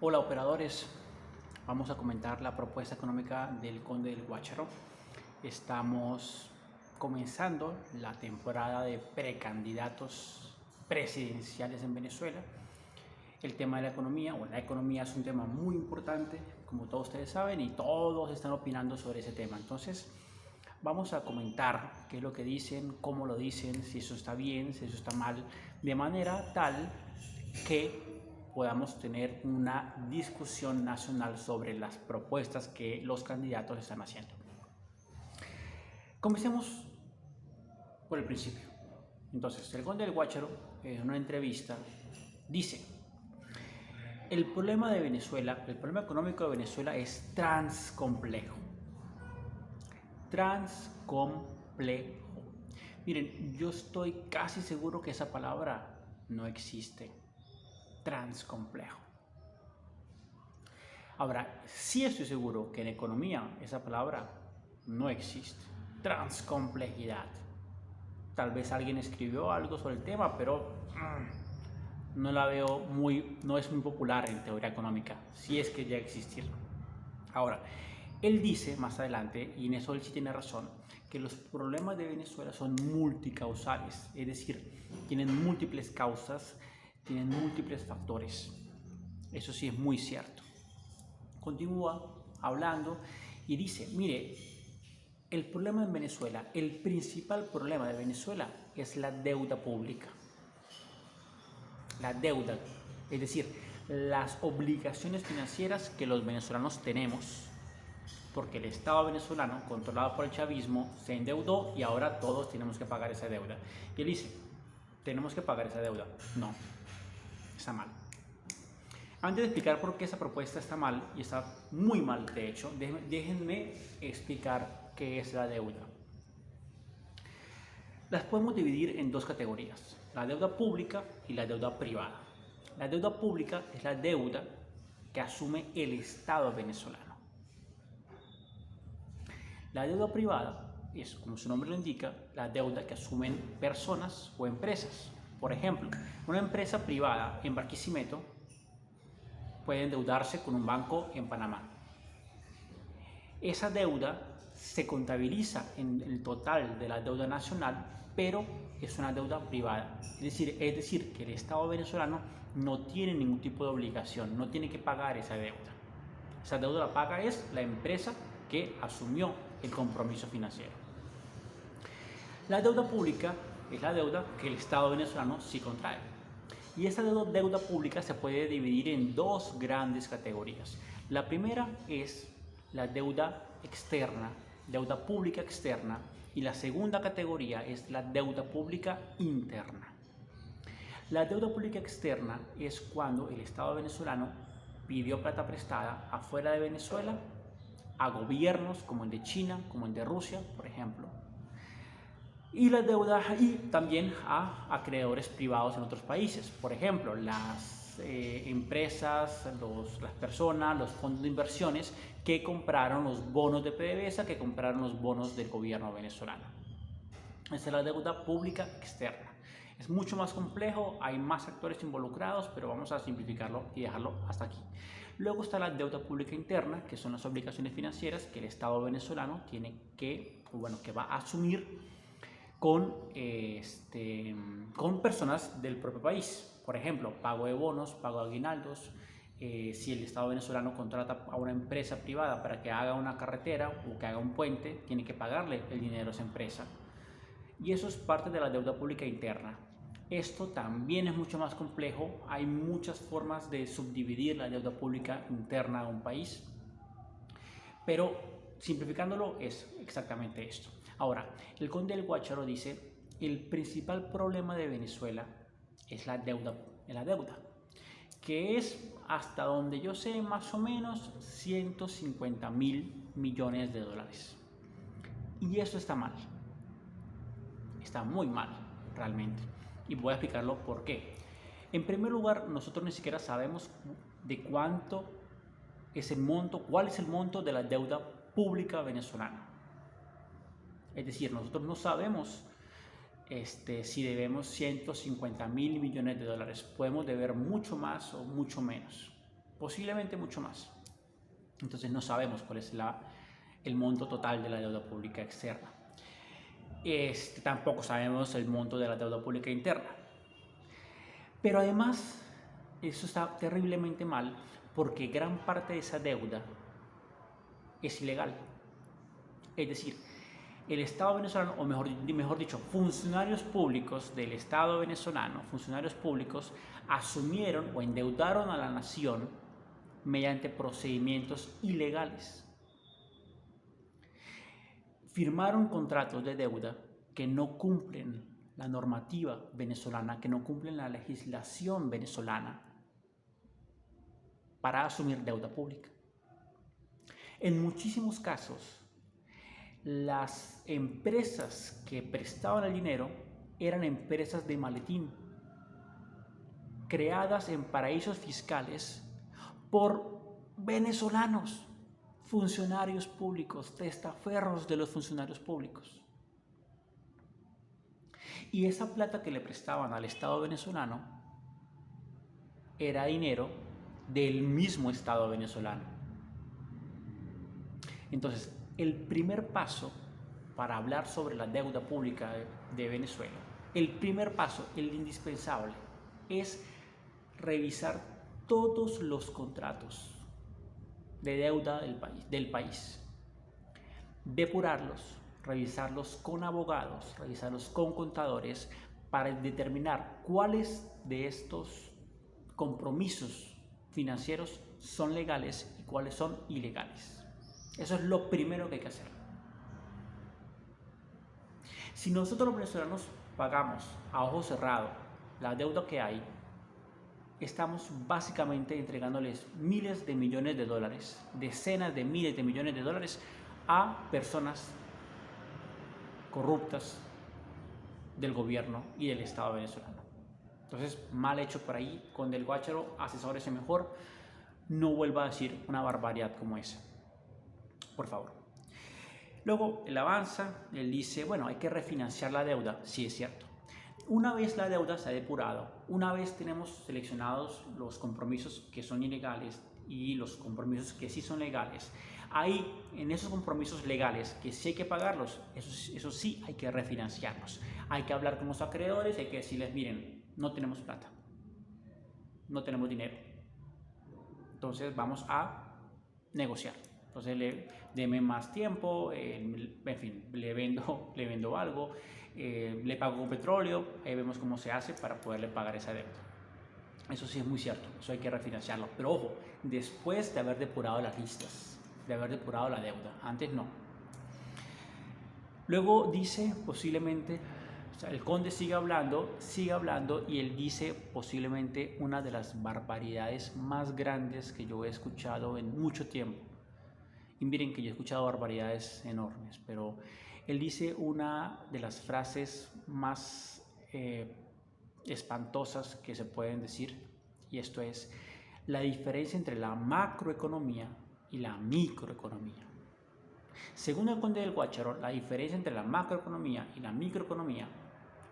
Hola operadores, vamos a comentar la propuesta económica del Conde del Guácharo. Estamos comenzando la temporada de precandidatos presidenciales en Venezuela. El tema de la economía, la economía es un tema muy importante, como todos ustedes saben, y todos están opinando sobre ese tema. Entonces, vamos a comentar qué es lo que dicen, cómo lo dicen, si eso está bien, si eso está mal, de manera tal que podamos tener una discusión nacional sobre las propuestas que los candidatos están haciendo. Comencemos por el principio. Entonces, el Conde del Guácharo, en una entrevista, dice: el problema de Venezuela, el problema económico de Venezuela es transcomplejo. Transcomplejo. Miren, yo estoy casi seguro que esa palabra no existe. Transcomplejo. Ahora, sí estoy seguro que en economía esa palabra no existe. Transcomplejidad. Tal vez alguien escribió algo sobre el tema, pero no la veo no es muy popular en teoría económica, si es que ya existir. Ahora, él dice más adelante, y en eso él sí tiene razón, que los problemas de Venezuela son multicausales, es decir, tienen múltiples causas, tienen múltiples factores. Eso sí es muy cierto. Continúa hablando y dice: mire, el problema en Venezuela, el principal problema de Venezuela es la deuda pública. La deuda, es decir, las obligaciones financieras que los venezolanos tenemos, porque el Estado venezolano, controlado por el chavismo, se endeudó y ahora todos tenemos que pagar esa deuda. Y él dice: ¿tenemos que pagar esa deuda? No, está mal. Antes de explicar por qué esa propuesta está mal, y está muy mal de hecho, déjenme explicar qué es la deuda. Las podemos dividir en dos categorías: la deuda pública y la deuda privada. La deuda pública es la deuda que asume el Estado venezolano. La deuda privada es, como su nombre lo indica, la deuda que asumen personas o empresas. Por ejemplo, una empresa privada en Barquisimeto puede endeudarse con un banco en Panamá. Esa deuda se contabiliza en el total de la deuda nacional, pero es una deuda privada. Es decir, que el Estado venezolano no tiene ningún tipo de obligación, no tiene que pagar esa deuda. Esa deuda la paga es la empresa que asumió el compromiso financiero. La deuda pública es la deuda que el Estado venezolano sí contrae. Y esa deuda pública se puede dividir en dos grandes categorías. La primera es la deuda externa, deuda pública externa, y la segunda categoría es la deuda pública interna. La deuda pública externa es cuando el Estado venezolano pidió plata prestada afuera de Venezuela a gobiernos como el de China, como el de Rusia, por ejemplo, y la deuda y también a acreedores privados en otros países, por ejemplo, las empresas, las personas, los fondos de inversiones que compraron los bonos de PDVSA, que compraron los bonos del gobierno venezolano. Esa es la deuda pública externa. Es mucho más complejo, hay más actores involucrados, pero vamos a simplificarlo y dejarlo hasta aquí. Luego está la deuda pública interna, que son las obligaciones financieras que el Estado venezolano tiene que va a asumir con personas del propio país. Por ejemplo, pago de bonos, pago de aguinaldos. Si el Estado venezolano contrata a una empresa privada para que haga una carretera o que haga un puente, tiene que pagarle el dinero a esa empresa. Y eso es parte de la deuda pública interna. Esto también es mucho más complejo. Hay muchas formas de subdividir la deuda pública interna de un país, pero simplificándolo es exactamente esto. Ahora, el Conde del Guácharo dice: el principal problema de Venezuela es la deuda, que es, hasta donde yo sé, más o menos 150.000 millones de dólares. Y eso está mal. Está muy mal, realmente. Y voy a explicarlo por qué. En primer lugar, nosotros ni siquiera sabemos de cuánto es el monto, cuál es el monto de la deuda pública venezolana. Es decir, nosotros no sabemos si debemos 150.000 millones de dólares. Podemos deber mucho más o mucho menos. posiblemente mucho más. Entonces no sabemos cuál es el monto total de la deuda pública externa. Tampoco sabemos el monto de la deuda pública interna. Pero además, eso está terriblemente mal porque gran parte de esa deuda es ilegal. Es decir, el Estado venezolano, o mejor dicho, funcionarios públicos del Estado venezolano, funcionarios públicos, asumieron o endeudaron a la nación mediante procedimientos ilegales. Firmaron contratos de deuda que no cumplen la normativa venezolana, que no cumplen la legislación venezolana para asumir deuda pública. En muchísimos casos, las empresas que prestaban el dinero eran empresas de maletín, creadas en paraísos fiscales por venezolanos, funcionarios públicos, testaferros de los funcionarios públicos. Y esa plata que le prestaban al Estado venezolano era dinero del mismo Estado venezolano. Entonces, el primer paso para hablar sobre la deuda pública de Venezuela, el primer paso, el indispensable, es revisar todos los contratos de deuda del país, depurarlos, revisarlos con abogados, revisarlos con contadores para determinar cuáles de estos compromisos financieros son legales y cuáles son ilegales. Eso es lo primero que hay que hacer. Si nosotros los venezolanos pagamos a ojo cerrado la deuda que hay, estamos básicamente entregándoles miles de millones de dólares, decenas de miles de millones de dólares a personas corruptas del gobierno y del Estado venezolano. Entonces, mal hecho por ahí, con Del Guácharo, asesórese mejor, no vuelva a decir una barbaridad como esa, por favor. Luego, él avanza, él dice, bueno, hay que refinanciar la deuda, sí es cierto. Una vez la deuda se ha depurado, una vez tenemos seleccionados los compromisos que son ilegales y los compromisos que sí son legales, ahí en esos compromisos legales que sí hay que pagarlos, eso sí hay que refinanciarlos. Hay que hablar con los acreedores, hay que decirles, miren, no tenemos plata, no tenemos dinero, entonces vamos a negociar. Entonces deme más tiempo, en fin, le vendo algo, le pago con petróleo, ahí vemos cómo se hace para poderle pagar esa deuda. Eso sí es muy cierto, eso hay que refinanciarlo. Pero ojo, después de haber depurado las listas, de haber depurado la deuda, antes no. Luego dice posiblemente, o sea, el conde sigue hablando y él dice posiblemente una de las barbaridades más grandes que yo he escuchado en mucho tiempo. Y miren que yo he escuchado barbaridades enormes, pero él dice una de las frases más espantosas que se pueden decir, y esto es la diferencia entre la macroeconomía y la microeconomía. Según el conde del Guácharo, la diferencia entre la macroeconomía y la microeconomía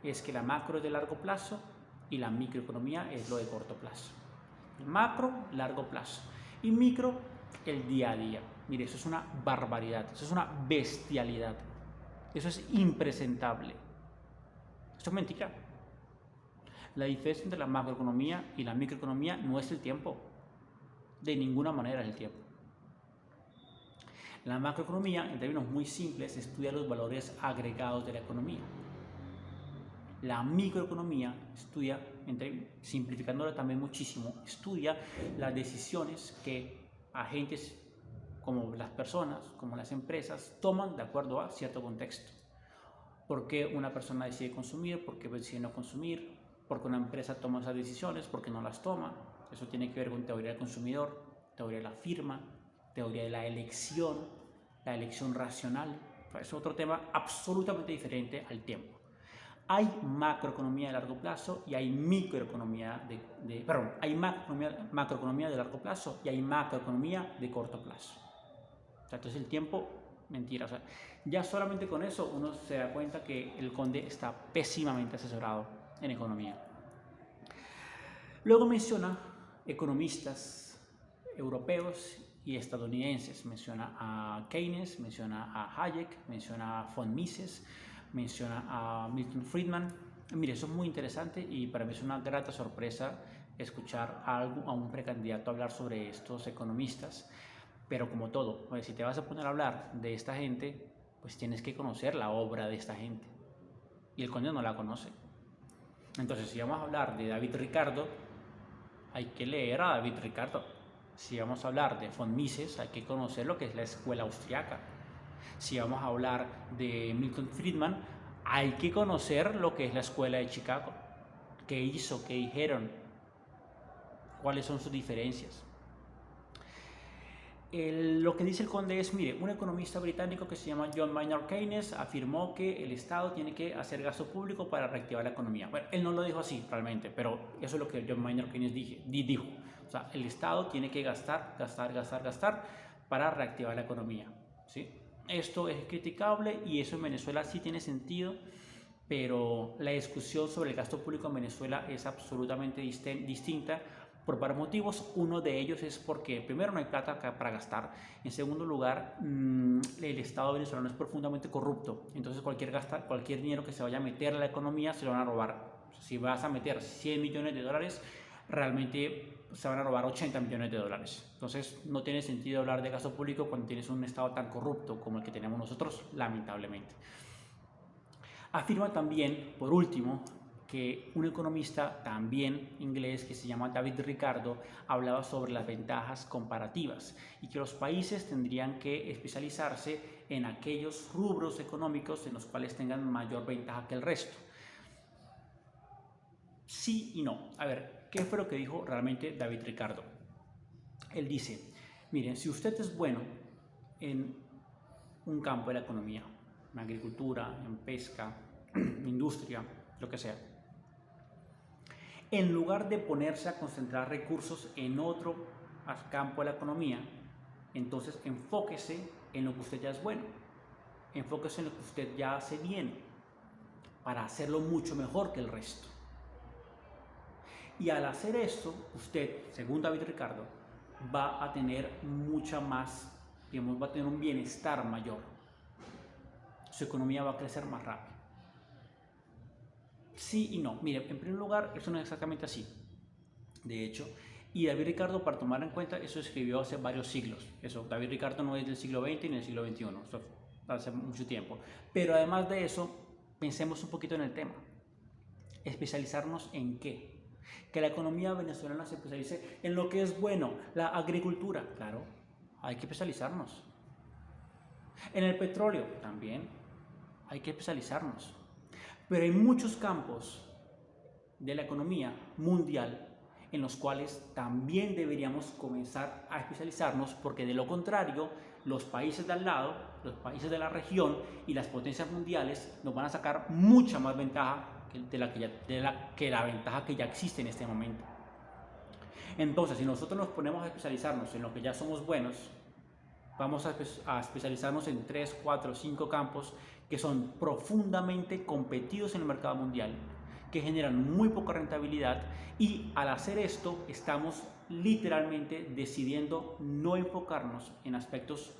es que la macro es de largo plazo y la microeconomía es lo de corto plazo. Macro, largo plazo, y micro, el día a día. Mire, eso es una barbaridad, eso es una bestialidad, eso es impresentable, eso es mentira. La diferencia entre la macroeconomía y la microeconomía no es el tiempo, de ninguna manera es el tiempo. La macroeconomía, en términos muy simples, estudia los valores agregados de la economía. La microeconomía estudia, simplificándola también muchísimo, estudia las decisiones que agentes como las personas, como las empresas, toman de acuerdo a cierto contexto. ¿Por qué una persona decide consumir? ¿Por qué decide no consumir? ¿Por qué una empresa toma esas decisiones? ¿Por qué no las toma? Eso tiene que ver con teoría del consumidor, teoría de la firma, teoría de la elección racional. Es otro tema absolutamente diferente al tiempo. Hay macroeconomía de largo plazo y hay hay macroeconomía de largo plazo y hay macroeconomía de corto plazo. O sea, entonces el tiempo, mentira. O sea, ya solamente con eso uno se da cuenta que el conde está pésimamente asesorado en economía. Luego menciona economistas europeos y estadounidenses. Menciona a Keynes, menciona a Hayek, menciona a von Mises, menciona a Milton Friedman. Mire, eso es muy interesante y para mí es una grata sorpresa escuchar a un precandidato hablar sobre estos economistas. Pero como todo, pues, si te vas a poner a hablar de esta gente, pues tienes que conocer la obra de esta gente. Y el coño no la conoce. Entonces, si vamos a hablar de David Ricardo, hay que leer a David Ricardo. Si vamos a hablar de von Mises, hay que conocer lo que es la escuela austriaca. Si vamos a hablar de Milton Friedman, hay que conocer lo que es la escuela de Chicago. ¿Qué hizo? ¿Qué dijeron? ¿Cuáles son sus diferencias? Lo que dice el conde es, mire, un economista británico que se llama John Maynard Keynes afirmó que el Estado tiene que hacer gasto público para reactivar la economía. Bueno, él no lo dijo así realmente, pero eso es lo que John Maynard Keynes dijo. O sea, el Estado tiene que gastar para reactivar la economía. ¿Sí? Esto es criticable y eso en Venezuela sí tiene sentido, pero la discusión sobre el gasto público en Venezuela es absolutamente distinta por varios motivos. Uno de ellos es porque primero no hay plata para gastar, en segundo lugar el Estado venezolano es profundamente corrupto, entonces cualquier dinero que se vaya a meter a la economía se lo van a robar. Si vas a meter 100 millones de dólares, realmente se van a robar 80 millones de dólares. Entonces no tiene sentido hablar de gasto público cuando tienes un Estado tan corrupto como el que tenemos nosotros, lamentablemente. Afirma también, por último, que un economista también inglés que se llama David Ricardo hablaba sobre las ventajas comparativas y que los países tendrían que especializarse en aquellos rubros económicos en los cuales tengan mayor ventaja que el resto. Sí y no. A ver, ¿qué fue lo que dijo realmente David Ricardo? Él dice, miren, si usted es bueno en un campo de la economía, en agricultura, en pesca, industria, lo que sea, en lugar de ponerse a concentrar recursos en otro campo de la economía, entonces enfóquese en lo que usted ya es bueno, enfóquese en lo que usted ya hace bien, para hacerlo mucho mejor que el resto. Y al hacer esto, usted, según David Ricardo, va a tener mucha más, digamos, va a tener un bienestar mayor. Su economía va a crecer más rápido. Sí y no. Mire, en primer lugar, eso no es exactamente así. De hecho, y David Ricardo, para tomar en cuenta, eso escribió hace varios siglos. Eso, David Ricardo no es del siglo XX ni del siglo XXI, eso hace mucho tiempo. Pero además de eso, pensemos un poquito en el tema. ¿Especializarnos en qué? Que la economía venezolana se especialice en lo que es bueno, la agricultura. Claro, hay que especializarnos. En el petróleo también hay que especializarnos. Pero hay muchos campos de la economía mundial en los cuales también deberíamos comenzar a especializarnos, porque de lo contrario, los países de al lado, los países de la región y las potencias mundiales nos van a sacar mucha más ventaja que la ventaja que ya existe en este momento. Entonces, si nosotros nos ponemos a especializarnos en lo que ya somos buenos, vamos a especializarnos en 3, 4, 5 campos que son profundamente competidos en el mercado mundial, que generan muy poca rentabilidad, y al hacer esto estamos literalmente decidiendo no enfocarnos en aspectos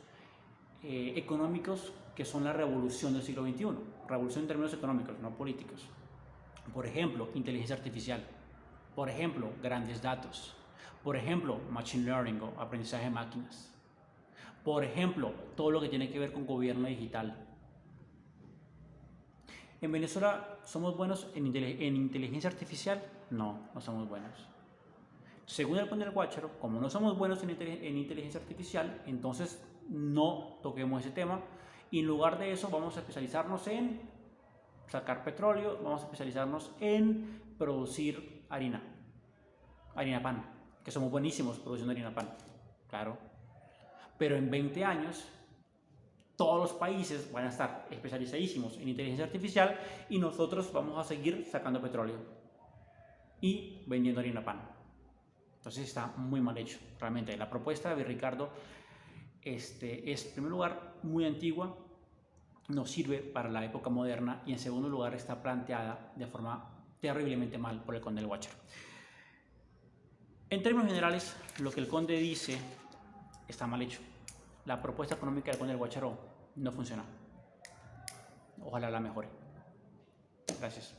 económicos que son la revolución del siglo XXI, revolución en términos económicos, no políticos. Por ejemplo, inteligencia artificial, por ejemplo, grandes datos, por ejemplo, machine learning o aprendizaje de máquinas, por ejemplo, todo lo que tiene que ver con gobierno digital. ¿En Venezuela somos buenos en inteligencia artificial? No, no somos buenos. Según el Conde del Guácharo, como no somos buenos en inteligencia artificial, entonces no toquemos ese tema y en lugar de eso vamos a especializarnos en sacar petróleo, vamos a especializarnos en producir harina pan, que somos buenísimos produciendo harina pan, claro. Pero en 20 años todos los países van a estar especializadísimos en inteligencia artificial y nosotros vamos a seguir sacando petróleo y vendiendo harina pan. Entonces está muy mal hecho, realmente. La propuesta de Ricardo es, en primer lugar, muy antigua, no sirve para la época moderna y en segundo lugar está planteada de forma terriblemente mal por el Conde del Guácharo. En términos generales, lo que el Conde dice está mal hecho. La propuesta económica del Conde del Guácharo no funciona. Ojalá la mejore. Gracias.